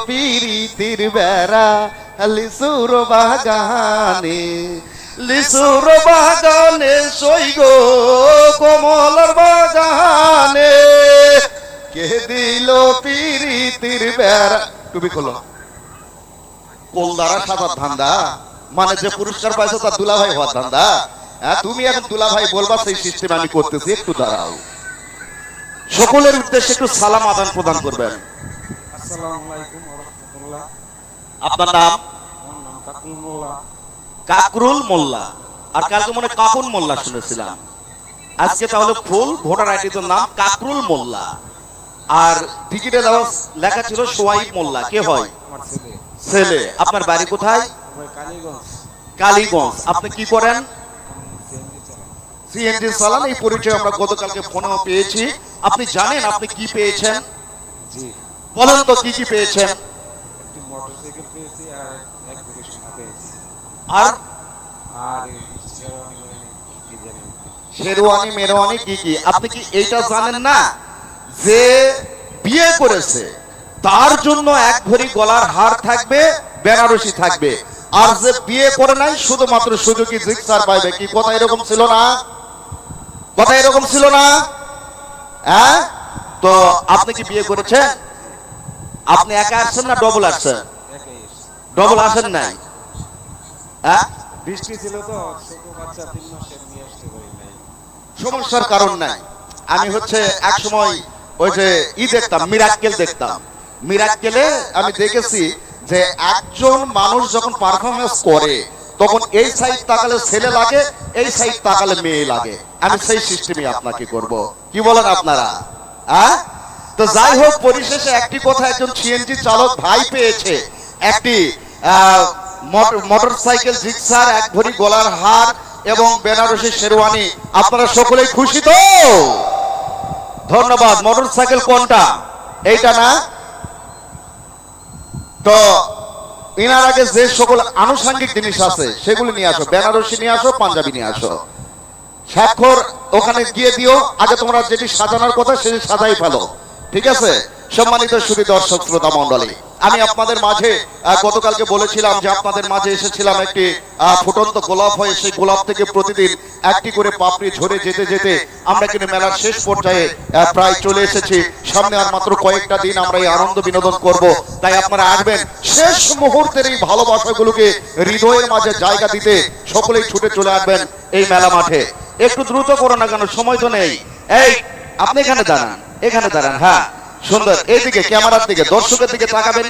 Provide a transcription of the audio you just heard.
পিরিতির বেড়া লিসুর বাগানে, লিসুর বাগানে সইগ কমলার বাগানে, কে দিল পিরিতির বেড়া। টুপি খোলো। কোলদারা সাজার ধান্দা, মানে যে পুরস্কার পাইছো তার দুলাভাই হওয়ার ধান্দা। তুমি এখন দুলাভাই বলবা, সেই সিস্টেম আমি করতেছি। একটু দাঁড়াও, সকলের উদ্দেশ্যে একটু সালাম আদান প্রদান করবেন। আসসালামু আলাইকুম ওয়া রাহমাতুল্লাহ। আপনার নাম? আমার নাম কাকুল মোল্লা। কাকরুল মোল্লা। আর কালকে মনে কাকুন মোল্লা শুনেছিলাম, আজকে তাহলে ফুল ভোটার আইডি তো নাম কাকরুল মোল্লা, আর টিকিটে দেওয়া লেখা ছিল সোয়াইব মোল্লা। কে হয়? আমার ছেলে। ছেলে। আপনার বাড়ি কোথায়? আমার কালীগঞ্জ। কালীগঞ্জ। আপনি কি করেন? সিএনজি চালাই। সিএনজি চালান। এই পরিচয় আমরা গতকালকে ফোনেও পেয়েছি। আপনি জানেন আপনি কি পেয়েছেন? জি। বলেন তো কি কি পেয়েছেন? একটি মোটরসাইকেল পেয়েছি আর এক ভরি সোনা পেয়েছি। আর আর কি জানি শেরওয়ানি মেরওয়ানি কি কি? আপনি কি এইটা জানেন না যে বিয়ে করেছে তার জন্য এক ভরি গলার হার থাকবে, বেনারসি থাকবে, আর যে বিয়ে করে নাই শুধুমাত্র সুযোগী জিক্সার পাইবে? কি কথা এরকম ছিল না? কথা এরকম ছিল না? হ্যাঁ, তো আপনি কি বিয়ে করেছেন? আপনি একা আসছেন না ডবল আসছেন? একাই এসেছি। ডবল আসেন নাই? হ্যাঁ, বৃষ্টি ছিল তো, ছোট বাচ্চা 3 মাসের নিয়ে আসতে পারি নাই। সমস্যার কারণ নাই। আমি হচ্ছে এক সময় ওই যে দেখতাম, মিরাক্কেল দেখতাম। মিরাক্কেলে আমি দেখেছি যে একজন মানুষ যখন পারফরমেন্স করে তখন এই সাইড তাকালে ছেলে লাগে, এই সাইড তাকালে মেয়ে লাগে। আমি সেই সিস্টেমই আপনাকে করব। কি বলেন আপনারা? হ্যাঁ, তো যাই হোক, পরিশেষে একটি কথা, একজন সিএনজি চালক ভাই পেয়েছে একটি মোটরসাইকেল জিক্সার, এক ভরি গলার হার এবং বেনারসি শেরওয়ানি। আপনারা সকলেই খুশি তো? ধন্যবাদ। মোটরসাইকেল কোনটা? এইটা না? তো এনার আগে যে সকল আনুষঙ্গিক জিনিস আছে সেগুলো নিয়ে আসো। বেনারসি নিয়ে আসো, পাঞ্জাবি নিয়ে আসো। স্বাক্ষর ওখানে গিয়ে দিও। আগে তোমরা যেটি সাজানোর কথা সেটি সাজাই ফেলো, ঠিক আছে? সম্মানিত সুধী দর্শক শ্রোতা মণ্ডলী, আমি আপনাদের মাঝে গতকালকে বলেছিলাম যে আপনাদের মাঝে এসেছিলাম একটি ফুটন্ত গোলাপ হয়ে। সেই গোলাপ থেকে প্রতিদিন একটি করে পাপড়ি ঝরে যেতে যেতে আমরা কিন্তু মেলার শেষ পর্যায়ে প্রায় চলে এসেছি। সামনে আর মাত্র কয়েকটা দিন আমরা এই আনন্দ বিনোদন করব। তাই আপনারা আসবেন, শেষ মুহূর্তের এই ভালোবাসাগুলোকে হৃদয়ের মাঝে জায়গা দিতে সকলেই ছুটে চলে আসবেন এই মেলা মাঠে। একটু দ্রুত করো না কেন, সময় তো নেই। এই আপনি এখানে দাঁড়ান, এখানে দাঁড়ান। হ্যাঁ, সুন্দর। এইদিকে ক্যামেরার দিকে, দর্শকের দিকে তাকাবেন।